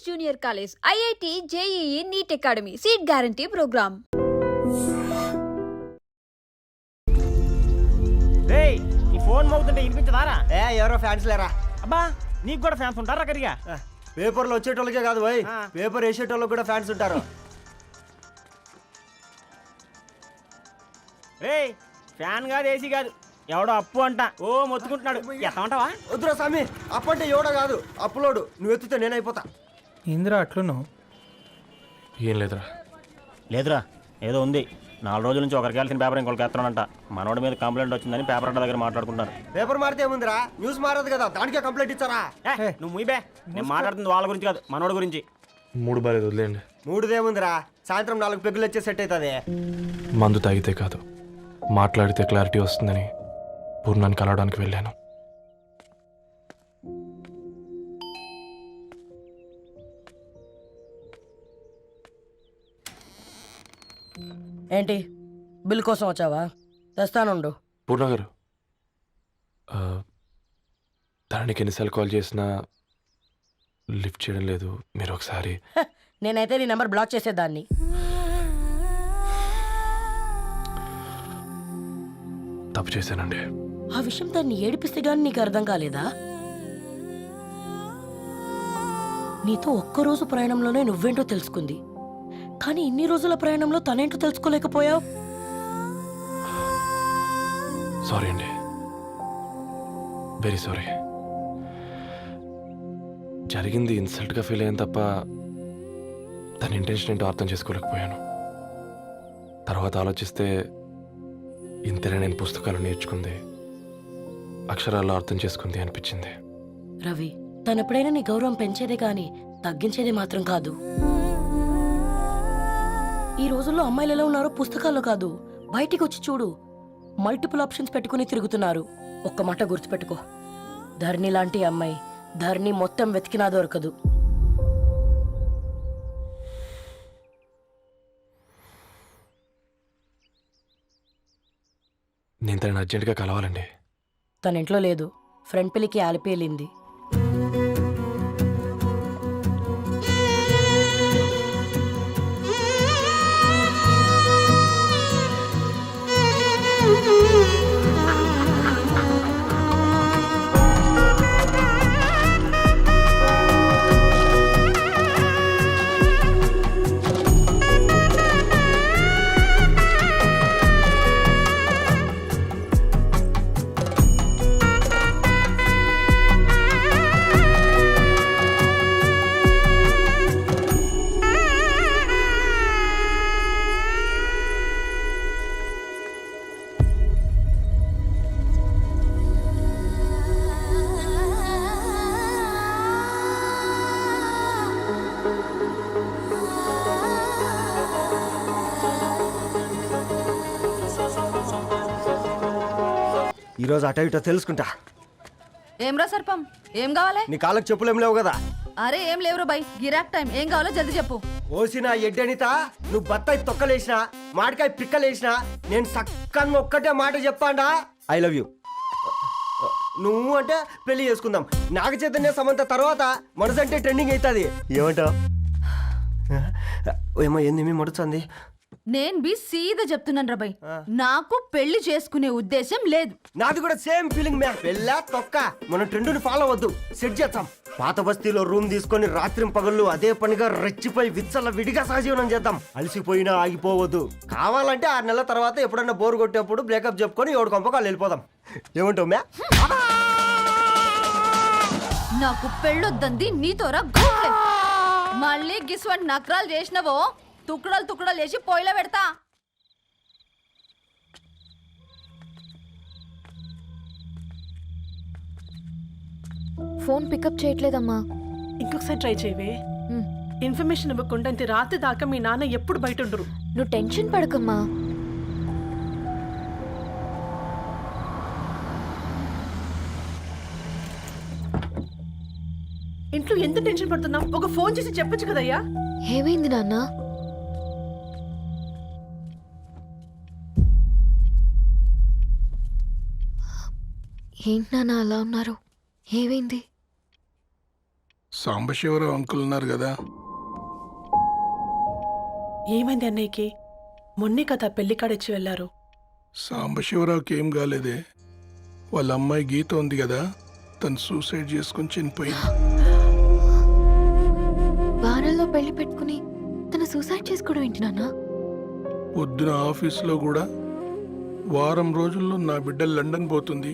Junior college, IIT, JEE, NEET academy, seat guarantee programme. రేయ్ నీ phone మోగుతుంటే వినిపించదారా? ఎవరో fans లేరా? అబ్బా నీకు కూడా ఫ్యాన్స్ ఉంటారా కరిగా? పేపర్లో వచ్చేటోళ్ళకే కాదు పోయి, పేపర్ వేసేటోళ్ళకి కూడా ఫ్యాన్స్ ఉంటారు. రేయ్ ఫ్యాన్ కాదు, ఏసీ కాదు, ఎవడో అప్పు అంట ఓ మొత్తుకుంటున్నాడు. ఎత్తమంటావా? వద్దురా స్వామి, అప్పంటే ఎవడో కాదు అప్పులోడు. నువ్వు ఎత్తుతే నేనైపోతా. ఇందిరా అట్లున్నావు? ఏం లేదురా. లేదురా, ఏదో ఉంది. 4 రోజుల నుంచి ఒకరికి వెళ్ళిన పేపర్ ఇంకొకరికి ఎత్తనంట. మనోడి మీద కంప్లైంట్ వచ్చిందని పేపర్ అడ్డ దగ్గర మాట్లాడుకుంటారు. పేపర్ మారితే ఏముందిరా, న్యూస్ మారదు కదా, దానికే కంప్లైంట్ ఇచ్చారా? నువ్వు ముయ్యబే, నేను మాట్లాడుతుంది వాళ్ళ గురించి కాదు, మనోడి గురించి. మూడు బాలేదు, వదిలేండి. మూడుదేముందిరా, సాయంత్రం 4 పెగ్గులు వచ్చే సెట్ అవుతుంది. మందు తాగితే కాదు, మాట్లాడితే క్లారిటీ వస్తుందని పూర్ణాన్ని కలవడానికి వెళ్ళాను. ఏంటి, బిల్ కోసం వచ్చావా? తెస్తానుండు. పూర్ణ గారు, తనకి ఎన్నిసార్లు కాల్ చేసినా లిఫ్ట్ చేయడం లేదు. మీరు ఒకసారి నేనైతే నీ నెంబర్ బ్లాక్ చేసేదాన్ని. తప్పు చేశానండి. ఆ విషయం దాన్ని ఏడిపిస్తే గానీ నీకు అర్థం కాలేదా? నీతో ఒక్కరోజు ప్రయాణంలోనే నువ్వేంటో తెలుసుకుంది, కానీ ఇన్ని రోజుల ప్రయాణంలో తనేంటో తెలుసుకోలేకపోయావు. సారీ అండి, వెరీ సారీ. జరిగింది ఇన్సల్ట్గా ఫీల్ అయ్యాను తప్ప తన ఇంటెన్షన్ ఏంటో అర్థం చేసుకోలేకపోయాను. తర్వాత ఆలోచిస్తే ఇంతనే నేను పుస్తకాలు నేర్చుకుంది, అక్షరాల్లో అర్థం చేసుకుంది అనిపించింది. రవి, తనెప్పుడైనా నీ గౌరవం పెంచేదే కానీ తగ్గించేదే మాత్రం కాదు. ఈ రోజుల్లో అమ్మాయిలు ఎలా ఉన్నారో పుస్తకాల్లో కాదు, బయటికి వచ్చి చూడు. మల్టిపుల్ ఆప్షన్స్ పెట్టుకుని తిరుగుతున్నారు. ఒక్క మాట గుర్తుపెట్టుకో, ధరణి లాంటి అమ్మాయి ధరణి మొత్తం వెతికినా దొరకదు. నేను తనని అర్జెంటుగా కలవాలండి. తన ఇంట్లో లేదు, ఫ్రెండ్ పెళ్లికి ఆలిపేలింది. ఈరోజు అటో ఇటో తెలుసుకుంటా. ఏమ్రా సర్పం, ఏం కావాలి? నీ కాళ్ళకి చెప్పులేం లేవు కదా? అరే ఏం లేవురా బై, గిరాక్ టైం. ఏం కావాలో జల్దీ చెప్పు. ఓసిన ఎడ్డనిత, నువ్వు బత్తాయి తొక్కలేసినా మాడికాయ పిక్కలేసినా నేను సక్కగా ఒక్కటే మాట చెప్పాండా, ఐ లవ్ యూ. నువ్వు అంటే పెళ్లి చేసుకుందాం. నాగ చైతన్య సమంత తర్వాత మనసంటే ట్రెండింగ్ అవుతుంది. ఏమంటావు? ఏమో ఏంది మీ మడుతుంది? నేను బి సీదా చెప్తున్నాను రా బై, నాకు పెళ్లి చేసుకునే ఉద్దేశం లేదు. నాది కూడా సేమ్ ఫీలింగ్ మ్యా. పెళ్ళా తొక్క, మనం ట్రెండ్ని ఫాలో అవ్వద్దు, సెట్ చేద్దాం. పాత బస్తీలో రూమ్ తీసుకొని రాత్రి పగళ్ళు అదే పనిగా రెచ్చిపోయి విచ్చల విడిగా సహజీవనం చేద్దాం. అలసిపోయినా ఆగిపోవద్దు. కావాలంటే 6 నెలల తర్వాత ఎప్పుడన్నా బోర్ కొట్టేప్పుడు బ్రేకప్ చెప్పుకొని 7 కొంపకాలు వెళ్ళిపోదాం. ఏమంటావు మ్యా? నాకు పెళ్ళొద్దంది నీతోరా గోట్లే. మళ్ళీ గిస్వంటి నకరాలు చేసినవో తుక్కడలు తుక్కడలు వేసి పొయ్యిలో పెడతా. ఫోన్ పికప్ చేయట్లేదమ్మా. ఇంకొకసారి ట్రై చేయవే. ఇన్ఫర్మేషన్ ఇవ్వకుండా ఇంత రాత్రి దాకా మీ నాన్న ఎప్పుడు బయట ఉండరు. నువ్వు టెన్షన్ పడకమ్మా. ఇంట్లో ఎంత టెన్షన్ పడుతున్నావు? ఒక ఫోన్ చేసి చెప్పొచ్చు కదయ్యా. ఏమైంది నాన్న? ఏంటి నాన్న అలా ఉన్నారు? ఏమైంది? సాంబశివరావు అంకుల్ ఉన్నారు కదా, ఏమైంది అన్నయ్యకి? మొన్నే కదా పెళ్లి కాడిచ్చి వెళ్ళారు. సాంబశివరావుకి ఏం కాలేదే. వాళ్ళ అమ్మాయి గీత ఉంది కదా, తను సూసైడ్ చేసుకుని చనిపోయింది. వారంలో పెళ్లి పెట్టుకుని తను సూసైడ్ చేసుకోవడం ఏంటి నాన్న? పొద్దున ఆఫీసులో కూడా వారం రోజుల్లో నా బిడ్డ లండన్ పోతుంది,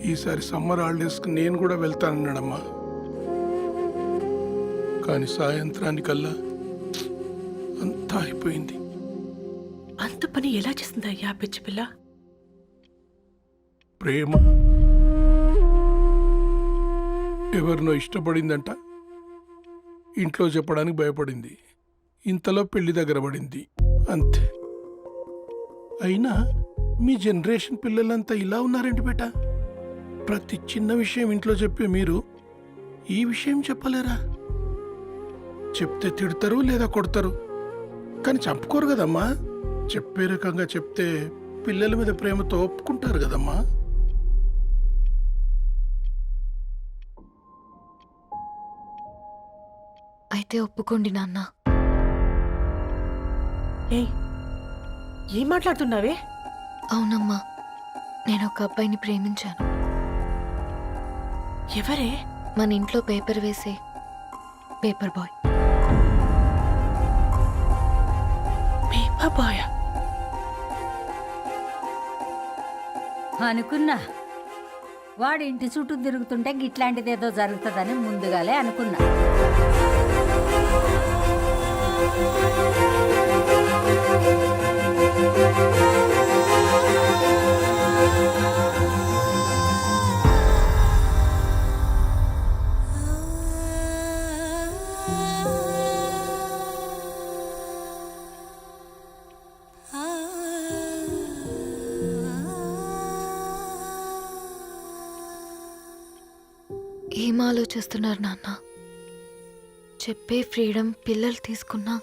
ఈసారి సమ్మర్ హాలిడేస్కి నేను కూడా వెళ్తానన్నాడమ్మా. కానీ సాయంత్రానికల్లా అంతా అయిపోయింది. అంత పని ఎలా చేసింది అయ్యా పిచ్చి పిల్ల? ప్రేమ ఎవరినో ఇష్టపడిందంట, ఇంట్లో చెప్పడానికి భయపడింది. ఇంతలో పెళ్లి దగ్గర పడింది, అంతే. అయినా మీ జనరేషన్ పిల్లలంతా ఇలా ఉన్నారేంటి బేట? ప్రతి చిన్న విషయం ఇంట్లో చెప్పే మీరు ఈ విషయం చెప్పలేరా? చెప్తే తిడతారు లేదా కొడతారు, కానీ చంపుకోరు కదమ్మా. చెప్పే రకంగా చెప్తే పిల్లల మీద ప్రేమతో ఒప్పుకుంటారు కదమ్మా. అయితే ఒప్పుకోండి నాన్న. ఏయ్, ఏం మాట్లాడుతున్నావే? అవునమ్మా, నేను ఒక అబ్బాయిని ప్రేమించాను. ఎవరే? మన ఇంట్లో పేపర్ వేసే పేపర్ బాయ్. Paper boy? అనుకున్నా వాడి ఇంటి చుట్టూ తిరుగుతుంటే గిట్లాంటిదేదో జరుగుతుందని ముందుగాలే అనుకున్నా. ఏం ఆలోచిస్తున్నారు నాన్న? చెప్పే ఫ్రీడమ్ పిల్లలు తీసుకున్నా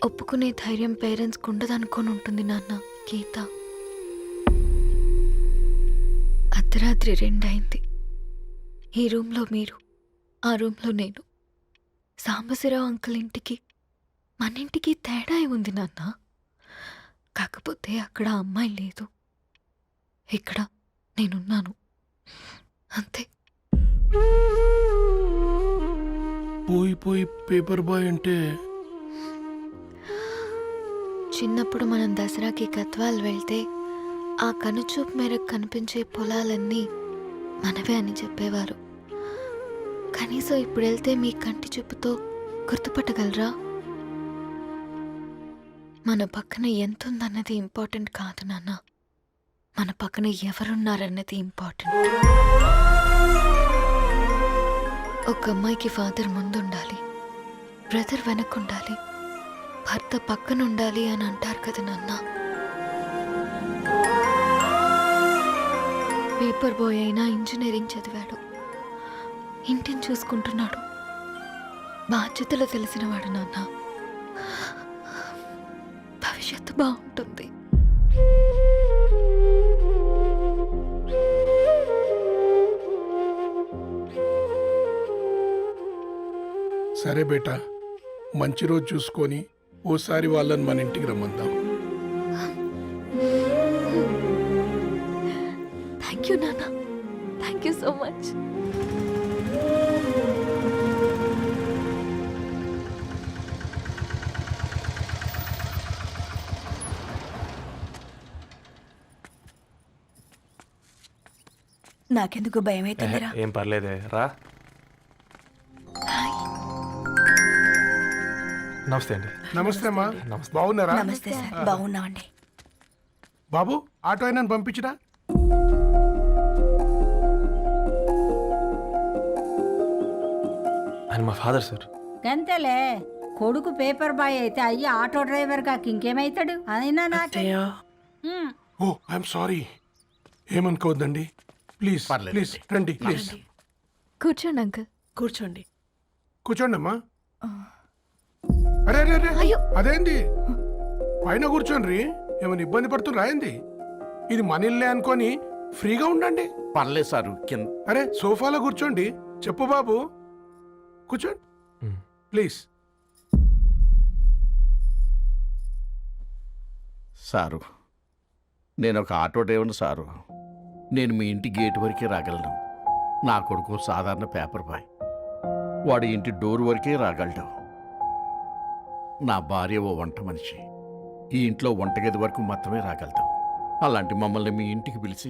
ఒప్పుకునే ధైర్యం పేరెంట్స్కి ఉండదనుకొని ఉంటుంది నాన్న. గీత అర్ధరాత్రి 2 అయింది. ఈ రూమ్లో మీరు, ఆ రూమ్లో నేను. సాంబశివరావు అంకుల్ ఇంటికి మన ఇంటికి తేడా ఉంది నాన్న. కాకపోతే అక్కడ ఆ అమ్మాయి లేదు, ఇక్కడ నేనున్నాను, అంతే. పోయి పేపర్ బాయ్ అంటే చిన్నప్పుడు మనం దసరాకి కత్వాల్ వెళ్తే ఆ కనుచూపు మేరకు కనిపించే పొలాలన్నీ మనవే అని చెప్పేవారు. కనీసం ఇప్పుడు వెళ్తే మీ కంటి చూపుతో గుర్తుపట్టగలరా? మన పక్కన ఎంతుందన్నది ఇంపార్టెంట్ కాదు నాన్న, మన పక్కన ఎవరున్నారన్నది ఇంపార్టెంట్. ఒక అమ్మాయికి ఫాదర్ ముందుండాలి, బ్రదర్ వెనకుండాలి, భర్త పక్కనుండాలి అని అంటారు కదా నాన్న. పేపర్ బాయ్ అయినా ఇంజనీరింగ్ చదివాడు, ఇంటిని చూసుకుంటున్నాడు, బాధ్యతలు తెలిసినవాడు నాన్న. భవిష్యత్తు బాగుంటుంది. సరే బేటా, మంచి రోజు చూసుకొని ఓసారి వాళ్ళని మన ఇంటికి రమ్మందాం. థ్యాంక్ యూ నాన్న, థ్యాంక్ యూ సో మచ్. నాకెందుకు భయం అవుతుందిరా. ఏం పర్లేదే, రా. నమస్తే అండి. నమస్తే అమ్మా, బాగున్నారా? నమస్తే సార్, బాగున్నామండి. బాబు, ఆటో అయినా పంపించరా? ఆయన మా ఫాదర్ సార్. గంతేలే, కొడుకు పేపర్ బాయ్ అయితే అయ్యి ఆటో డ్రైవర్ కాక ఇంకేమైతాడు? అయినా నాకే అత్తయ్య, ఓ, ఐఎమ్ సారీ. ఏమనుకోవద్దండి, ప్లీజ్ ప్లీజ్ రండి, ప్లీజ్ కూర్చోండి అంకుల్. కూర్చోండి. కూర్చోండి అమ్మా. అరే అరే అరే, అదేంది పైన కూర్చోండి, ఏమైనా ఇబ్బంది పడుతున్నా ఏంది? ఇది మన ఇల్లే అనుకొని ఫ్రీగా ఉండండి. పర్లేదు సారు కింద. అరే సోఫాలో కూర్చోండి. చెప్పు బాబు. కూర్చోండి మ్. ప్లీజ్. సారు, నేను ఒక ఆటో డ్రైవర్ని సారు. నేను మీ ఇంటి గేట్ వరకే రాగలను. నా కొడుకు సాధారణ పేపర్ బాయ్, వాడి ఇంటి డోర్ వరకే రాగలడు. నా భార్య ఓ వంట మనిషి, ఈ ఇంట్లో వంటగది వరకు మాత్రమే రాగలదు. అలాంటి మమ్మల్ని మీ ఇంటికి పిలిచి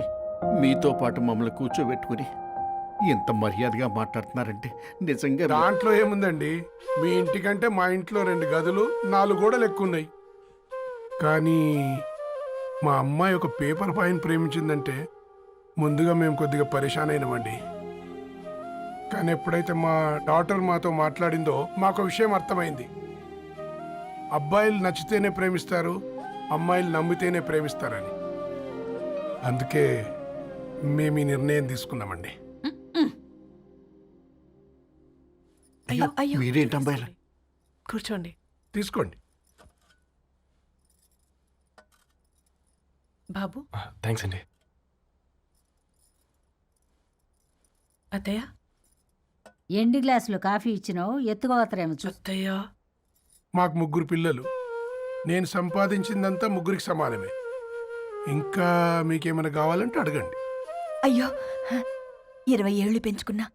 మీతో పాటు మమ్మల్ని కూర్చోబెట్టుకుని ఎంత మర్యాదగా మాట్లాడుతున్నారంటే నిజంగా దాంట్లో ఏముందండి, మీ ఇంటికంటే మా ఇంట్లో 2 గదులు 4 గోడలు ఎక్కువ ఉన్నాయి. కానీ మా అమ్మాయి ఒక పేపర్ బాయ్ని ప్రేమించిందంటే ముందుగా మేము కొద్దిగా పరేషాన్ అయినామండి. కానీ ఎప్పుడైతే మా డాటర్ మాతో మాట్లాడిందో మాకు విషయం అర్థమైంది. అబ్బాయిలు నచ్చితేనే ప్రేమిస్తారు, అమ్మాయిలు నమ్మితేనే ప్రేమిస్తారని. అందుకే మేము ఈ నిర్ణయం తీసుకున్నామండి. అయ్యో మీరేంటి అమ్మాయిలు? కూర్చోండి. తీసుకోండి. బాబు, థ్యాంక్స్ అండి. అత్తయ్య. ఎండి గ్లాసులో కాఫీ ఇచ్చినావు, ఎత్తుకోవతరేమో చూ. అత్తయ్య. మాకు 3 పిల్లలు. నేను సంపాదించిందంతా 3కి సమానమే. ఇంకా మీకేమైనా కావాలంటే అడగండి. అయ్యో 20 ఏళ్ళు పెంచుకున్నా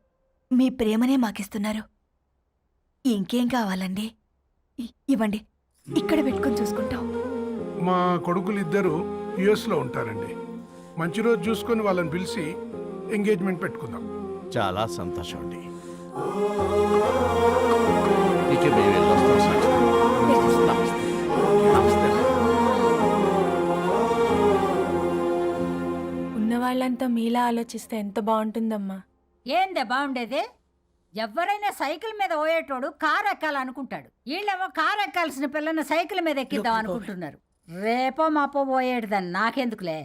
మీ ప్రేమనే మాకిస్తున్నారు. ఇంకేం కావాలండి? ఇవ్వండి, ఇక్కడ పెట్టుకొని చూసుకుంటాం. మా కొడుకులు 2 యుఎస్లో ఉంటారండి. మంచి రోజు చూసుకొని వాళ్ళని పిలిచి ఎంగేజ్మెంట్ పెట్టుకుందాం. చాలా సంతోషం అండి. ఇక మేము వెళ్ళొస్తాం సార్. నమస్తే. నమస్తే. ఉన్న వాళ్ళంతా మీలా ఆలోచిస్తే ఎంత బాగుంటుందమ్మా. ఏందే బాగుండేది? ఎవరైనా సైకిల్ మీద పోయేటోడు కారు ఎక్కాలనుకుంటాడు. వీళ్ళేమో కారు ఎక్కాల్సిన పిల్లని సైకిల్ మీద ఎక్కిద్దాం అనుకుంటున్నారు. రేపో మాపో పోయేటిదని నాకెందుకులే,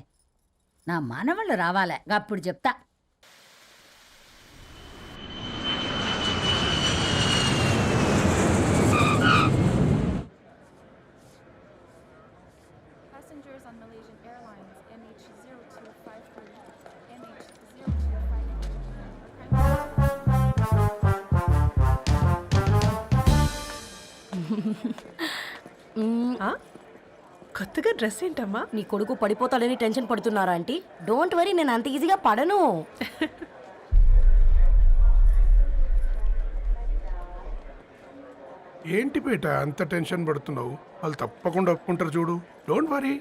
నా మనవళ్ళు రావాలే, అప్పుడు చెప్తా. కొత్తగా డ్రెస్ ఏంటమ్మా? నీ కొడుకు పడిపోతాడని టెన్షన్ పడుతున్నారా ఆంటీ? డోంట్ వరీ, నేను అంత ఈజీగా పడను. ఏంటి పేట అంత టెన్షన్ పడుతున్నావు? వాళ్ళు తప్పకుండా ఒప్పుకుంటారు చూడు. Don't worry.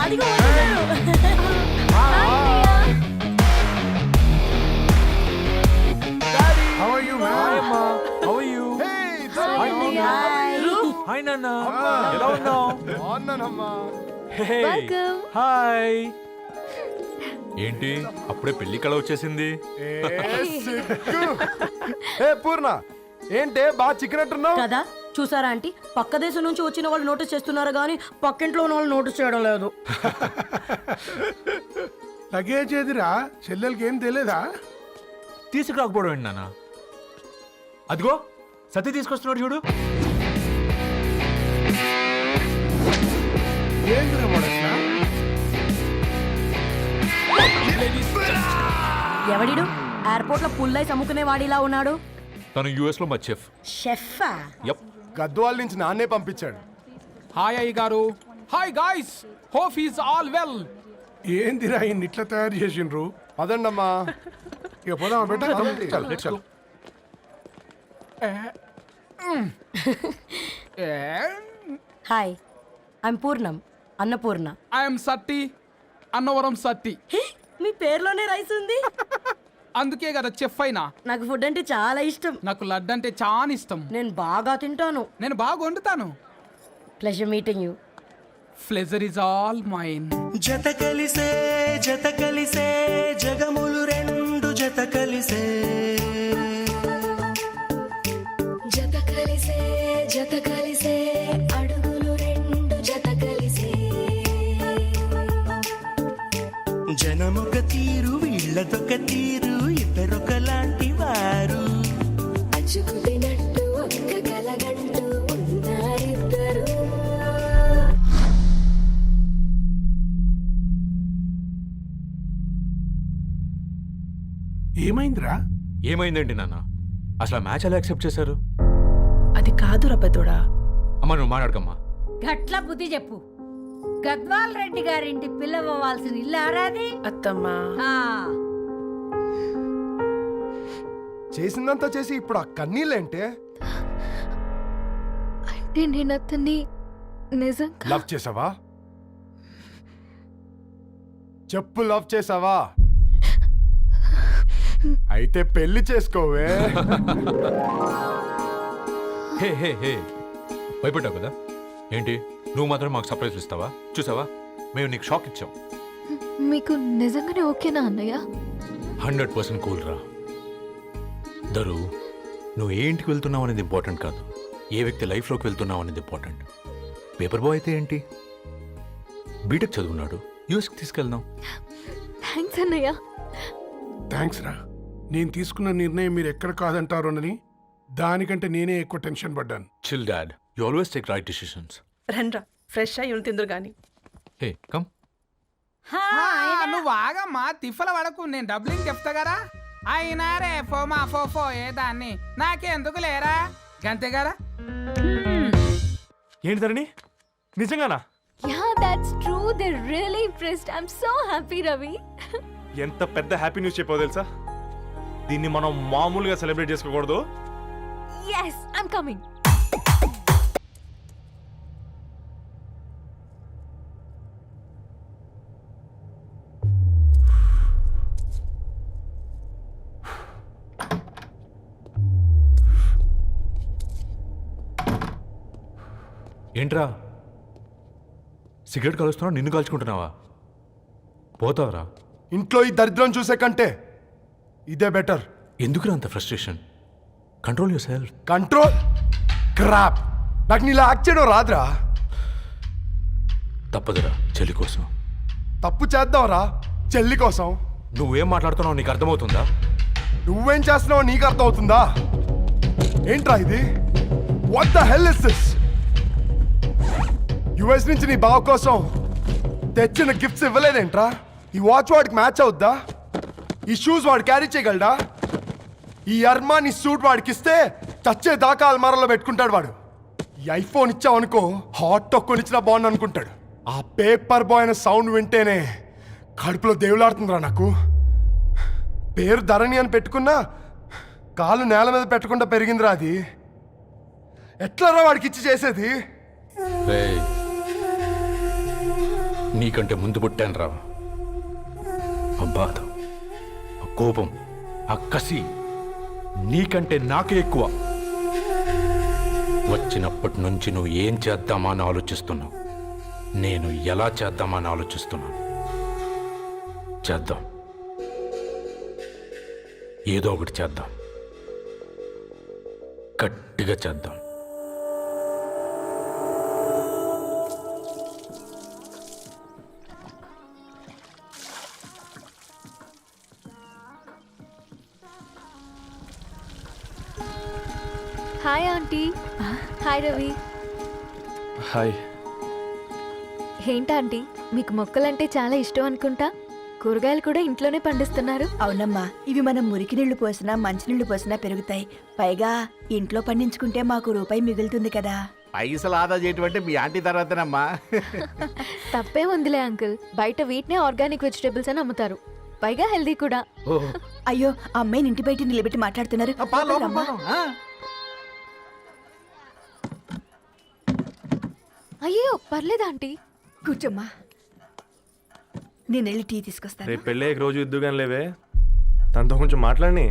అదిగో వచ్చేసారు. How are you, man? How are you? Hi నాన్న, ఎలా ఉన్నావు? హాయ్. ఏంటి అప్పుడే పెళ్లి కళ వచ్చేసింది? పూర్ణ ఏంటే బాగా చిక్కినట్టున్నావు కదా చూసారా ఆంటీ, పక్క దేశం నుంచి వచ్చిన వాళ్ళు నోటీస్ చేస్తున్నారు కానీ పక్కింట్లో ఉన్న వాళ్ళు నోటీస్ చేయడం లేదు. లగేజ్ ఏదిరా? చెల్లెలకి ఏం తెలియదా? తీసుకురాకపోవడం ఏంటి నాన్న? అదిగో సతీ తీసుకొస్తున్నాడు చూడు. ఏంద్రా మొడట్లా? ఎవడిడు ఎయిర్పోర్ట్ లో పుల్లైస్ అమ్ముకునే వాడిలా ఉన్నాడు? తను యుఎస్ లో మా చెఫ్. షెఫా? యప్. గద్వాల నుంచి నాన్నే పంపించాడు. హాయ్ అయ్య గారు. Hi guys, hope is all well. ఏందిరా ఇన్ని ఇట్లా తయారు చేసిండ్రు? పదండమ్మా. ఇక పోదామా బెట్ట? చల్. హాయ్, ఐమ్ పూర్ణం, అన్నపూర్ణ. ఐఎమ్ సత్తి, అన్నవరం సత్తి. మీ పేరులోనే రైస్ ఉంది. అందుకే కదా చెఫ్ అయినా. నాకు ఫుడ్ అంటే చాలా ఇష్టం. నాకు లడ్డు అంటే చాలా ఇష్టం. నేను బాగా తింటాను. నేను బాగా వండుతాను. Pleasure meeting you. Pleasure is all mine. జత కలిసే జగములు 2 జత కలిసే. జత కలిసే అడుగులు 2 జత కలిసే. జనమొక తీరు, వీళ్ళదొక తీరు, ఇద్దరొకలాంటి వారు. అచ్చుకుతినట్టు ఒక్క కలగంటూ ఉన్నారిద్దరు. ఏమైందిరా? ఏమైందండి నాన్న? అసలు మ్యాచ్ ఎలా యాక్సెప్ట్ చేశారు? అది కాదు రబ్బతోడా. అమ్మ నువ్వు మాట్లాడకమ్మా. గట్ల బుద్ధి చెప్పు. గద్వాల్ రెడ్డి గారింటి పిల్లవ్వాల్సిన ఇల్లు ఆరాది. అత్తమ్మా ఆ, చేసిందంతా చేసి ఇప్పుడు ఆ కన్నీళ్ళేంటే? అంటే నేను అతన్ని నిజంగా లవ్ చేసావా? చెప్పు, లవ్ చేసావా? అయితే పెళ్లి చేసుకోవే. హే హే హే భయపడ్డావు కదా ఏంటి? నువ్వు మాత్రం మాకు సర్ప్రైజ్ ఇస్తావా? చూసావా, మేము నీకు షాక్ ఇచ్చాం. మీకు నిజంగానే ఓకేనా అన్నయ్య? 100% కూల్ రా. దరు, నువ్వు ఏ ఇంటికి వెళ్తున్నావు అనేది ఇంపార్టెంట్ కాదు, ఏ వ్యక్తి లైఫ్లోకి వెళ్తున్నావు అనేది ఇంపార్టెంట్. పేపర్ బాయ్ అయితే ఏంటి, బీటెక్ చదువున్నాడు, యూఎస్కి తీసుకెళ్దాం. థ్యాంక్స్ అన్నయ్య. థ్యాంక్స్ రా. నేను తీసుకున్న నిర్ణయం మీరు ఎక్కడ కాదంటారోనని దానికంటే నేనే ఎక్కువ టెన్షన్ పడ్డాను. Chill dad, you always take right decisions. రండ్రా, ఫ్రెష్ అయ్యి ఉండి తిందురు గాని. Hey come. నువ్వు ఆగమ్మా, తిఫల పడకు, నేను డబ్లింగ్ చెప్తా కదా. అయినా రే ఫో ఏ దాన్ని నాకెందుకు లేరా గంతే కదా. ఏంటి ధరణి, నిజంగానా? Yeah that's true. They really impressed. I am so happy Ravi. ఎంత పెద్ద హ్యాపీ న్యూస్ చెప్పావు తెలుసా? దీన్ని మనం మామూలుగా సెలబ్రేట్ చేసుకోకూడదు. yes I'm coming. ఏంట్రా సిగరెట్ కాలుస్తున్నావు, నిన్ను కాల్చుకుంటున్నావా? పోతావరా? ఇంట్లో ఈ దరిద్రం చూసే కంటే ఇదే బెటర్. ఎందుకురా అంత frustration? Control your self. Control crap. నాకు నీలా యాక్ట్ చేయడం రాదురా. తప్పదురా, చెల్లి కోసం. తప్పు చేద్దాంరా చెల్లి కోసం. నువ్వేం మాట్లాడుతున్నావు నీకు అర్థమవుతుందా? నువ్వేం చేస్తున్నావో నీకు అర్థం అవుతుందా? ఏంట్రా ఇది? What the hell is this? US నుంచి నీ బావ కోసం తెచ్చిన గిఫ్ట్స్ ఇవ్వలేదేంట్రా? ఈ వాచ్ వాడికి మ్యాచ్ అవుద్దా? ఈ షూస్ వాడు క్యారీ చేయగలడా? ఈ అర్మానీ సూట్ వాడికి ఇస్తే చచ్చే దాకా అల్మారాలో పెట్టుకుంటాడు వాడు. ఈ ఐఫోన్ ఇచ్చావనుకో హాట్ టాక్ కొనిచ్చినా బాగుంది అనుకుంటాడు. ఆ పేపర్ బాయ్ అనే సౌండ్ వింటేనే కడుపులో దేవులాడుతుందిరా నాకు. పేరు ధరణి అని పెట్టుకున్నా కాలు నేల మీద పెట్టకుండా పెరిగిందిరా అది. ఎట్లరా వాడికి ఇచ్చి చేసేది? నీకంటే ముందు పుట్టాను రా. ఆ బాధ, ఆ కోపం, ఆ కసి నీకంటే నాకే ఎక్కువ. వచ్చినప్పటి నుంచి నువ్వు ఏం చేద్దామా అని ఆలోచిస్తున్నావు, నేను ఎలా చేద్దామా అని ఆలోచిస్తున్నాను. చేద్దాం, ఏదో ఒకటి చేద్దాం, గట్టిగా చేద్దాం. Hi aunty. Hi Ravi. Hi. ఏంటంటీ మీకు మొక్కలంటే చాలా ఇష్టం అనుకుంటా. కూరగాయలు కూడా ఇంట్లోనే పండిస్తున్నారు. అవునమ్మా, ఇవి మనం మురికి నీళ్లు పోసినా మంచినీళ్లు పోసినా పెరుగుతాయి. పైగా ఇంట్లో పండించుకుంటే మాకు రూపాయి మిగులుతుంది కదా. పైసలు ఆదా చేయటం అంటే మీ ఆంటీ తర్వాతనమ్మా. తప్పే ఉందిలే అంకుల్, బయట వీటినే ఆర్గానిక్ వెజిటేబుల్స్ అని అమ్ముతారు, పైగా హెల్దీ కూడా. అయ్యో, ఆ అమ్మాయిని ఇంటి బయట నిలబెట్టి మాట్లాడుతున్నారు. అయ్యో పర్లేదు ఆంటీ, కూర్చోమ్మా, నేను వెళ్ళి టీ తీసుకొస్తాను. రేపు పెళ్ళే రోజు ఇద్దుగాని లేవే, తనతో కొంచెం మాట్లాడి.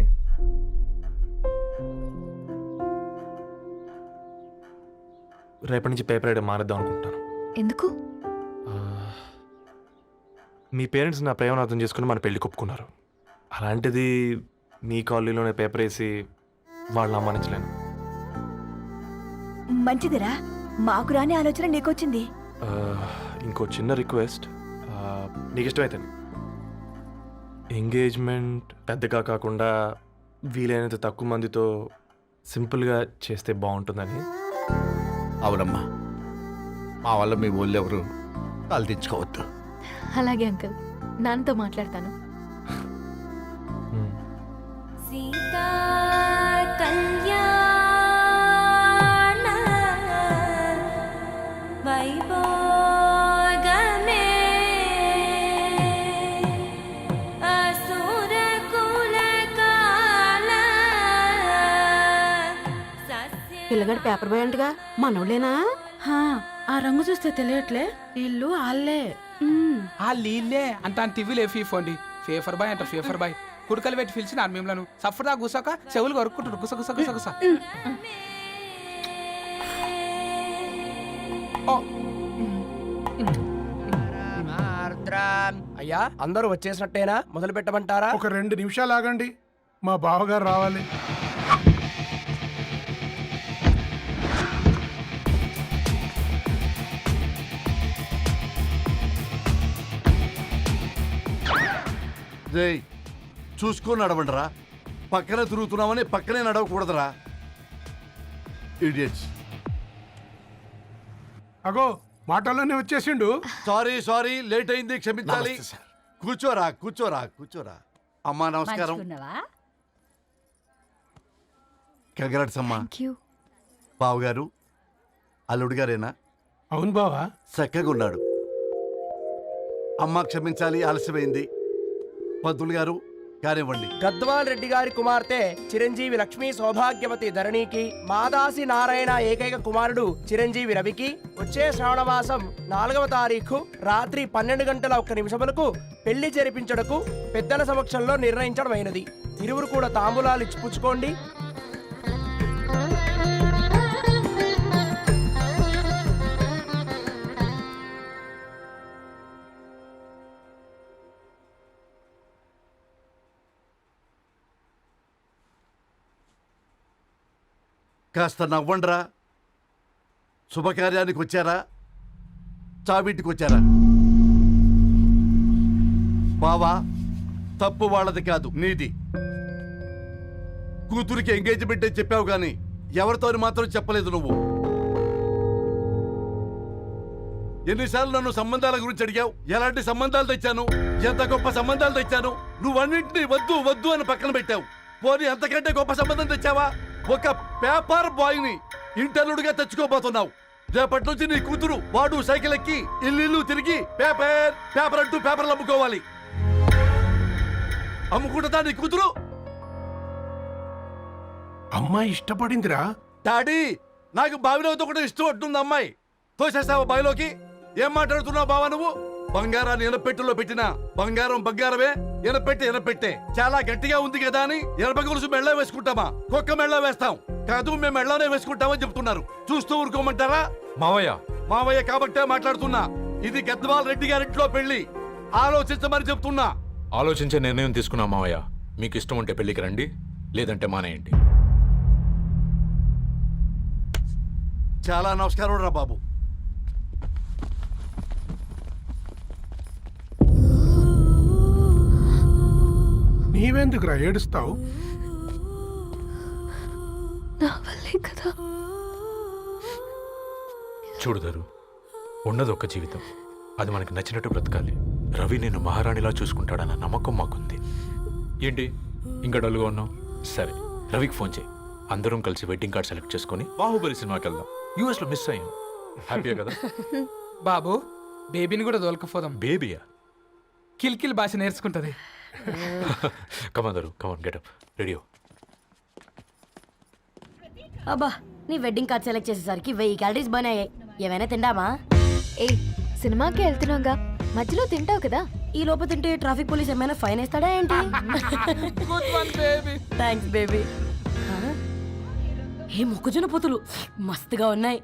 రేపటి నుంచి పేపర్ రైడ్ మానేద్దాం అనుకుంటాను. ఎందుకు? మీ పేరెంట్స్ నా ప్రేమను అర్థం చేసుకుని మన పెళ్లి కొప్పుకున్నారు. అలాంటిది మీ కాలనీలోనే పేపర్ వేసి వాళ్ళని అమ్మానించలేను. మంచిదిరా, మాకు రాని ఆలోచన నీకొచ్చింది. ఇంకో చిన్న రిక్వెస్ట్, నీకు ఇష్టమైతే ఎంగేజ్మెంట్ పెద్దగా కాకుండా వీలైనంత తక్కువ మందితో సింపుల్గా చేస్తే బాగుంటుందని. అవునమ్మా, మా వల్ల మీ ఊళ్ళో ఎవరు కాలు తెచ్చుకోవద్దు. అలాగే అంకుల్, నాన్నతో మాట్లాడతాను. సీతా కళ్యాణ వైభోగమే అసుర కుల కాల పిల్లగాడు పేపర్ బాయ్ అంటగా మనోళ్ళేనా ఆ రంగు చూస్తే తెలియట్లే ఇల్లు ఆళ్ళే ఆ లీల్లే అంత టీవీలో ఫీఫోండి ఫేఫర్ బాయ్ అంట ఫేఫర్ బాయ్ కుడుకలు పెట్టి పిలిచిన మిమ్మల్ని సఫర్దా గుసక చెవులు కొరుక్కుంటారు గుస గుస గుస గుస అయ్యా అందరూ వచ్చేసినట్టేనా మొదలు పెట్టమంటారా? ఒక 2 నిమిషాలు ఆగండి, మా బావగారు రావాలి. రేయ్ చూసుకొని నడవండిరా. పక్కనే తిరుగుతున్నామని పక్కనే నడవకూడదురా. ఇడియట్స్. అగో మాటల్లోనే వచ్చేసిండు. సారీ లేట్ అయింది, క్షమించాలి. కూర్చోరా. అమ్మా నమస్కారం. మంచుకున్నావా? కంగ్రాట్స్ అమ్మా. బావగారు అల్లుడు గారేనా? అవును బావా. చక్కగా ఉన్నాడు. అమ్మ క్షమించాలి, ఆలస్యమైంది. పంతులు గారు కానివ్వండి. గద్వాల్ రెడ్డి గారి కుమార్తె చిరంజీవి లక్ష్మీ సౌభాగ్యవతి ధరణికి, మాదాసి నారాయణ ఏకైక కుమారుడు చిరంజీవి రవికి వచ్చే శ్రావణమాసం 4వ తారీఖు రాత్రి 12:01 పెళ్లి జరిపించడకు పెద్దల సమక్షంలో నిర్ణయించడమైనది. ఇరువురు కూడా తాంబూలాలు ఇచ్చి పుచ్చుకోండి. కాస్త నవ్వండ్రా. శుభకార్యానికి వచ్చారా, చావింటికి వచ్చారా? బావా తప్పు వాళ్ళది కాదు, నీది. కూతురికి ఎంగేజ్మెంట్ అని చెప్పావు కానీ ఎవరితో మాత్రం చెప్పలేదు నువ్వు. ఎన్నిసార్లు నన్ను సంబంధాల గురించి అడిగావు? ఎలాంటి సంబంధాలు తెచ్చాను, ఎంత గొప్ప సంబంధాలు తెచ్చాను. నువ్వన్నింటినీ వద్దు అని పక్కన పెట్టావు. పోనీ అంతకంటే గొప్ప సంబంధం తెచ్చావా? ఒక పేపర్ బాయ్ ని ఇంటర్లుడిగా తెచ్చుకోబోతున్నావు. రేపటి నుంచి నీ కూతురు వాడు సైకిల్ ఎక్కి ఇల్లు తిరిగి పేపర్ అంటూ పేపర్లు అమ్ముకోవాలి. అమ్ముకుంటుందా నీ కూతురు? అమ్మాయి ఇష్టపడిందిరా. డాడీ నాకు బావిలో కూడా ఇష్టం ఉంటుంది. అమ్మాయి తోసేస్తావా బావిలోకి? ఏం మాట్లాడుతున్నావు బావా నువ్వు? బంగారాన్ని ఎనపెట్టులో పెట్టినా బంగారమే. ఎనపెట్టే చాలా గట్టిగా ఉంది కదా అని ఎనప గొలుసు మెళ్ళ వేసుకుంటామా? కుక్క మెళ్ళ వేస్తాం కాదు, మేము మెళ్ళనే వేసుకుంటామని చెప్తున్నారు. చూస్తూ ఊరుకోమంటారా? మావయ్య కాబట్టే మాట్లాడుతున్నా. ఇది గద్వాల్ రెడ్డి గారింట్లో పెళ్లి. ఆలోచించమని చెప్తున్నా. ఆలోచించే నిర్ణయం తీసుకున్నా మావయ్య. మీకు ఇష్టం ఉంటే పెళ్లికి రండి, లేదంటే మానేయండి. చాలా నమస్కారం రా బాబు. నీవెందుకురా ఏడుస్తావు? నా వల్లే కదా. చూడుదరు, ఉన్నది ఒక్క జీవితం, అది మనకి నచ్చినట్టు బ్రతకాలి. రవి నేను మహారాణిలా చూసుకుంటాడన్న నమ్మకం మాకుంది. ఏంటి ఇంకా డల్గా ఉన్నావు? సరే రవికి ఫోన్ చేయి, అందరం కలిసి వెడ్డింగ్ కార్డ్ సెలెక్ట్ చేసుకొని బాహుబలి సినిమాకి వెళ్దాం. యూఎస్ లో మిస్ అయ్యాం. హ్యాపీయా కదా? బాబు బేబీని కూడా దొలకపోదాం. బేబీయా? కిల్కిల్ భాష నేర్చుకుంటది. Come on get up ready. అబ్బా, నీ వెడ్డింగ్ కార్డ్ సెలెక్ట్ చేసేసరికి 1000 క్యాలరీస్ బర్న్ అయ్యాయి. ఏమైనా తిండామా? ఏ సినిమాకి వెళ్తున్నాగా, మధ్యలో తింటావు కదా. ఈ లోపు తింటే ట్రాఫిక్ పోలీస్ ఏమైనా ఫైన్ వేస్తాడా ఏంటి? Thanks baby. ఏ మొక్కజొన్న పొతులు మస్తుగా ఉన్నాయి.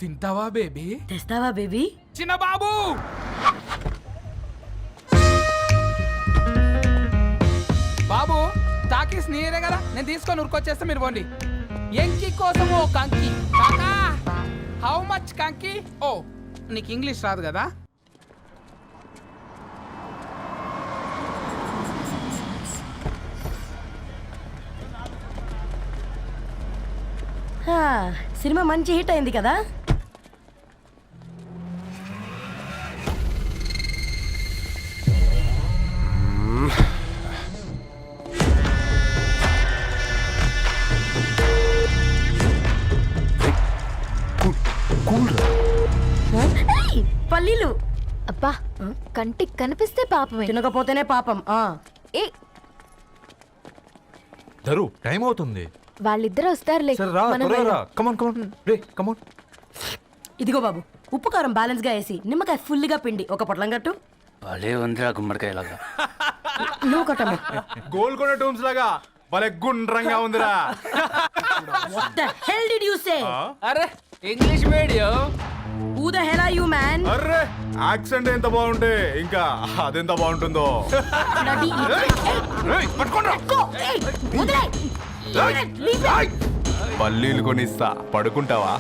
తింటావా బేబీ? తెస్తావా బేబీ? చిన్న బాబు బాబు టాకీస్ నీరే కదా, నేను తీసుకొని ఉరికొచ్చేస్తే మీరు పోండి. ఎంకి కోసం ఓ కంకి. కాకా హౌ మచ్ కంకి? ఓ నీకు ఇంగ్లీష్ రాదు కదా. సినిమా మంచి హిట్ అయింది కదా. పా కంటికి కనిపిస్తే పాపమే. తినకపోతేనే పాపం. ఏ ధరు టైం అవుతుంది. వాళ్ళిద్దరు వస్తారులే. మనం వెళ్దాం. కమాన్ కమాన్ రే కమాన్. ఇదిగో బాబు, ఉప్పు కారం బ్యాలెన్స్ గా వేసి నిమ్మకాయ ఫుల్గా పిండి ఒక పొట్లం కట్టు. భలే ఉందిరా గుమ్మడికాయలాగా. నువ్వు కట్టమ్మా. గోల్కొండ టూమ్స్ లాగా భలే గుండ్రంగా ఉందిరా. What the hell did you say? అరే English medium. Who the hell are you, man? Array accent ఎంత బాగుంటే ఇంకా అదెంత బాగుంటుందో. Bloody Go! Hey! వదిలేయ్! Leave it! పల్లీలు కొనిస్తా, పడుకుంటావా?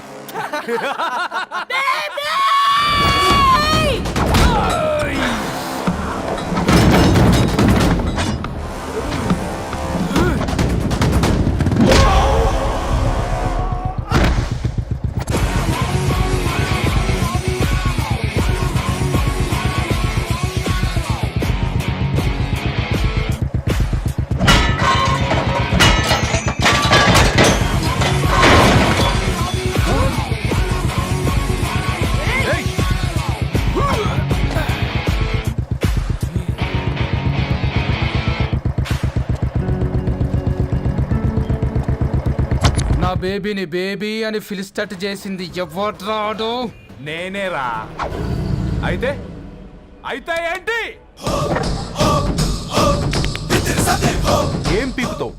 నా బేబీని బేబీ అని ఫిలిస్టట్ చేసింది ఎవడ్రాడు? నేనేరా. అయితే అయితే ఏంటి? ఏం పీకుతావు?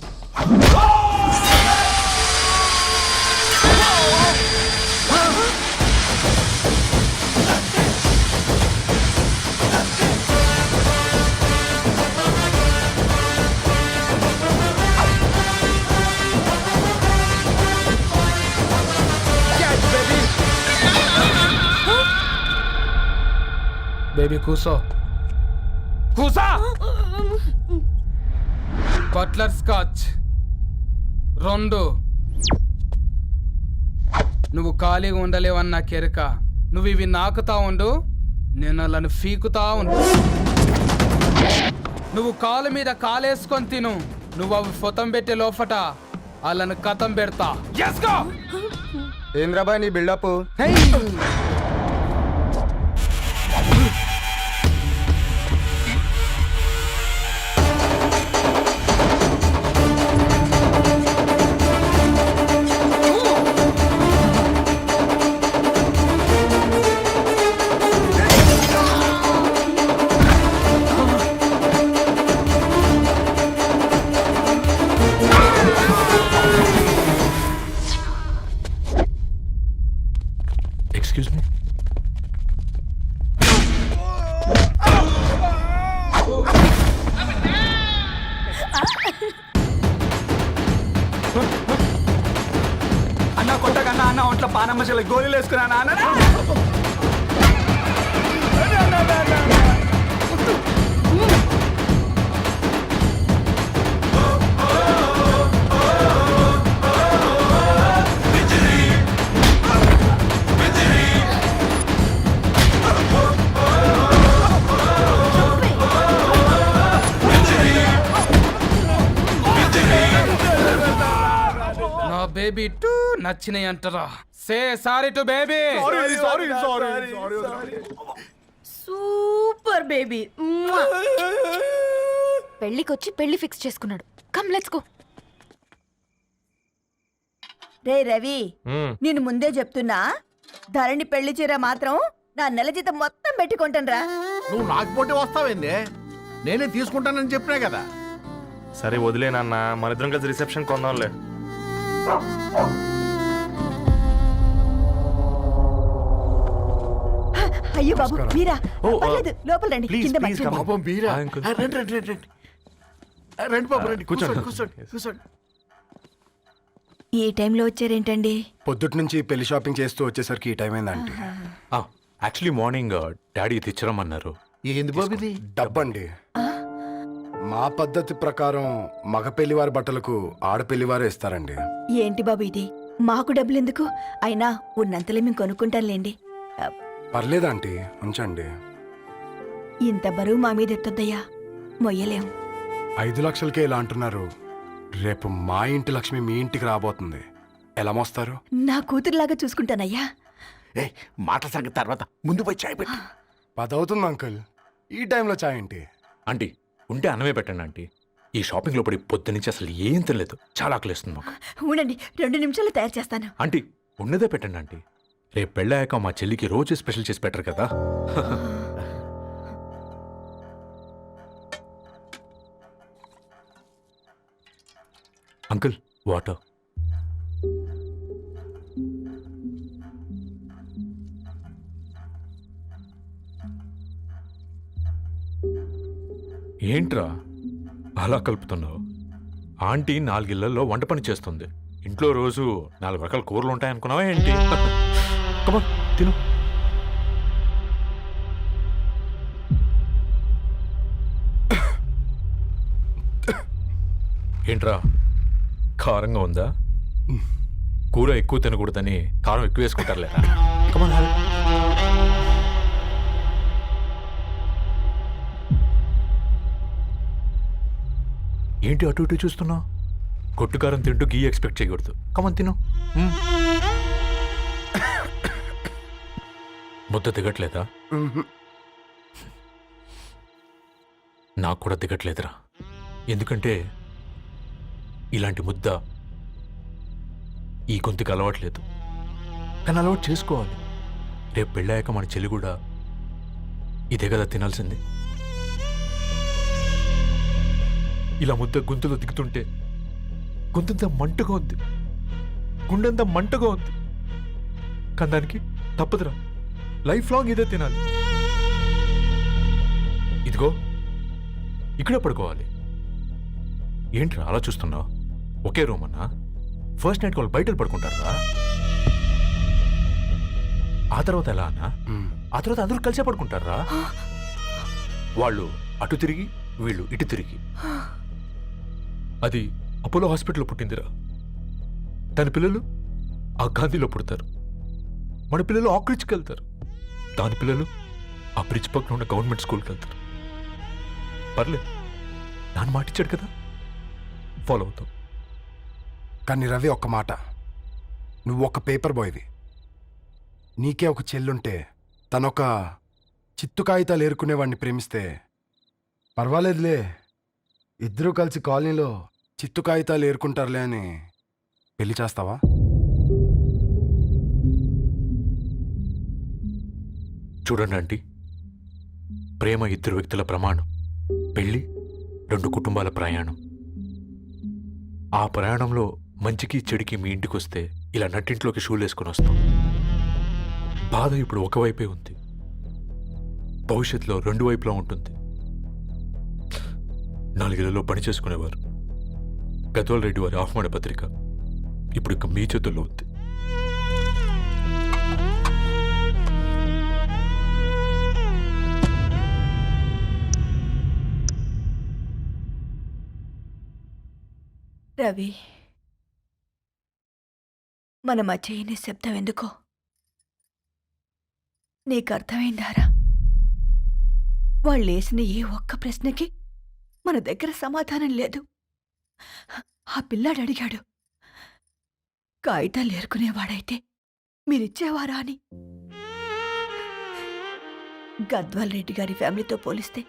బేబీ కూసో. కూసా. Butler scotch 2. నువ్వు ఖాళీగా ఉండలేవన్న కెరక. నువ్వు ఇవి నాకుతా ఉండు, నేను అలాను ఫీకుతా ఉండు. నువ్వు కాలు మీద కాలేసుకొని తిను. నువ్వు అవి ఫొతం పెట్టే లోపట అలాను కథం పెడతా. ఏంద్రాబాయ్ నీ బిల్డప్? Excuse me. అన్న కొట్టకన్నా అన్న ఒంట్లో పానమ్మ చెల్లి గోళీలు వేసుకున్నా అన్న. నా బేబీ టూ నచ్చినాయి అంటారా? Say sorry to baby. Super baby. పెళ్ళికొచ్చి పెళ్లి ఫిక్స్ చేసుకున్నాడు. Come let's go. రే రవి, నేను ముందే చెప్తున్నా, ధరణి పెళ్లి చీర మాత్రం నా నెల జీతం మొత్తం పెట్టుకుంటాను. నువ్వు నాకు పోటీ వస్తావేంది? నేనే తీసుకుంటానని చెప్పినా కదా. సరే వదిలేనన్నా, మన ఇద్దరం కలిసి రిసెప్షన్ కొందాంలే. అయ్యో బాబు మీరా? పర్లేదు, లోపల రండి. కింద మంచం. పాపం మీరా? Hi uncle. రండి రండి రండి రండి. రండి బాబు రండి. కూర్చోండి కూర్చోండి కూర్చోండి. ఈ టైంలో వచ్చారేంటండి? పొద్దుటి నుంచి పెళ్లి షాపింగ్ చేస్తూ వచ్చేసరికి ఈ టైం అయిందండి. యాక్చువల్లీ మార్నింగ్ డాడీ తెచ్చరమన్నారు. ఏంది బాబు ఇది? డబ్బండి. మా పద్ధతి ప్రకారం మగ పెళ్లివారి బట్టలకు ఆడపెళ్లివారు ఇస్తారండి. ఏంటి బాబు ఇది? మాకు డబ్బులు ఎందుకు? అయినా ఉన్నంతలే మేము కొనుక్కుంటాంలేండి. పర్లేదు ఆంటీ, ఉంచండి. ఇంత బరువు మా మీద ఎత్తొద్దయ్యా, మొయ్యలేం. 5 లక్షలకే ఇలా అంటున్నారు. రేపు మా ఇంటి లక్ష్మి మీ ఇంటికి రాబోతుంది. ఎలా మోస్తారు? నా కూతురులాగా చూసుకుంటానయ్యా. ఏ మాటల సంగతి తర్వాత, ముందు పోయి చాయ్ పెట్టి. 10 అవుతుంది అంకుల్. ఈ టైంలో చాయ్ ఏంటి? ఆంటీ ఉంటే అన్నమే పెట్టండి ఆంటీ. ఈ షాపింగ్లో పడి పొద్దునుంచి అసలు ఏం తినలేదు. చాలా ఆకలిస్తుంది మాకు. ఉండండి, 2 నిమిషాలు తయారు చేస్తాను. ఆంటీ ఉన్నదే పెట్టండి ఆంటీ. రేపు పెళ్ళాక మా చెల్లికి రోజు స్పెషల్ చేసి పెట్టరు కదా. Uncle water. ఏంట్రా అలా కలుపుతున్నావు? ఆంటీ 4 ఇళ్లలో వంట పని చేస్తుంది. ఇంట్లో రోజు 4 రకాల కూరలు ఉంటాయనుకున్నావా ఏంటి? కమా తిను. ఏంట్రా కారంగా ఉందా? కూర ఎక్కువ తినకూడదని కారం ఎక్కువ వేసుకుంటారులే. కమా ఏంటి అటు ఇటు చూస్తున్నావు? కొట్టుకారం తింటూ గీ ఎక్స్పెక్ట్ చేయకూడదు. కమన్ తిను. ముద్ద దిగట్లేదా? నాకు కూడా దిగట్లేదురా. ఎందుకంటే ఇలాంటి ముద్ద ఈ గొంతుకి అలవాట్లేదు. కానీ అలవాటు చేసుకోవాలి. రేపు పెళ్ళాక మన చెల్లి కూడా ఇదే కదా తినాల్సింది. ఇలా ముద్ద గొంతులో దిగుతుంటే గొంతంతా మంటగా ఉంది, గుండెంతా మంటగా ఉంది. కానీ దానికి తప్పదురా, లైఫ్ లాంగ్ ఇదే తినాలి. ఇదిగో ఇక్కడే పడుకోవాలి. ఏంట్రా అలా చూస్తున్నావు? ఒకే రూమ్ అన్నా? ఫస్ట్ నైట్ వాళ్ళు బయటలు పడుకుంటారా? ఆ తర్వాత ఎలా అన్నా? ఆ తర్వాత అందరూ కలిసే పడుకుంటారా? వాళ్ళు అటు తిరిగి వీళ్ళు ఇటు తిరిగి. అది అపోలో హాస్పిటల్లో పుట్టిందిరా. దాని పిల్లలు ఆ గాంధీలో పుడతారు. మన పిల్లలు ఆక్రిచ్కి వెళ్తారు. దాని పిల్లలు ఆ బ్రిడ్జ్ పక్కన ఉన్న గవర్నమెంట్ స్కూల్కి వెళ్తారు. పర్లేదు, నాన్న మాటిచ్చాడు కదా, ఫాలో అవుతావు. కానీ రవి, ఒక్క మాట, నువ్వు ఒక పేపర్ బాయ్వి. నీకే ఒక చెల్లుంటే తనొక చిత్తు కాగితాలు ఏరుకునేవాడిని ప్రేమిస్తే పర్వాలేదులే, ఇద్దరూ కలిసి కాలనీలో చిత్తు కాగితాలు ఏరుకుంటారులే అని పెళ్లి చేస్తావా? చూడండి ఆంటీ, ప్రేమ 2 వ్యక్తుల ప్రమాణం, పెళ్ళి 2 కుటుంబాల ప్రయాణం. ఆ ప్రయాణంలో మంచికి చెడుకి మీ ఇంటికి వస్తే ఇలా నట్టింట్లోకి షూలు వేసుకొని వస్తాం. బాధ ఇప్పుడు ఒకవైపే ఉంది, భవిష్యత్తులో 2 వైపులా ఉంటుంది. 4 ఇళ్లలో పని చేసుకునేవారు గద్వాల్ రెడ్డి వారి ఆహ్వాన పత్రిక ఇప్పుడు ఇక మీ చేతుల్లో ఉంది. రవి, మన మధ్య ఈ నిశ్శబ్దం ఎందుకో నీకు అర్థమైందారా? వాళ్ళు వేసిన ఏ ఒక్క ప్రశ్నకి మన దగ్గర సమాధానం లేదు. ఆ పిల్లాడు అడిగాడు, కాగితాలు ఏరుకునేవాడైతే మీరిచ్చేవారా అని. గద్వాల్ రెడ్డి గారి ఫ్యామిలీతో పోలిస్తే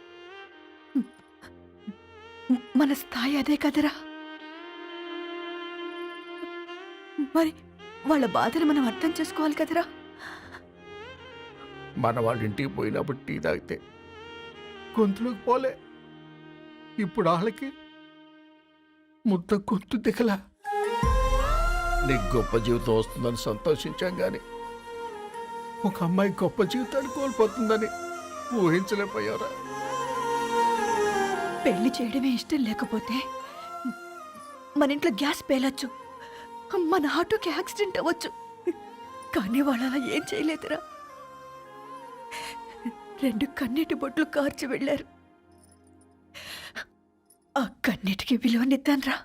మన స్థాయి అదే కదరా. మరి వాళ్ళ బాధను మనం అర్థం చేసుకోవాలి కదరా. మన వాళ్ళ ఇంటికి పోయినప్పుడు టీ తాగితే గొంతులోకి పోలే, ఇప్పుడు వాళ్ళకి ముద్ద గొంతు దిగలా. నీకు గొప్ప జీవితం వస్తుందని సంతోషించాం కానీ ఒక అమ్మాయి గొప్ప జీవితాన్ని కోల్పోతుందని ఊహించలేకపోయారా? పెళ్లి చేయడమే ఇష్టం లేకపోతే మన ఇంట్లో గ్యాస్ పేలొచ్చు, మన ఆటోకి యాక్సిడెంట్ అవ్వచ్చు. కానీ వాళ్ళు అలా ఏం చేయలేదురా. 2 కన్నీటి బొట్లు కార్చి వెళ్ళారు. ఆ కన్నీటికి విలువనిద్దాన్రా.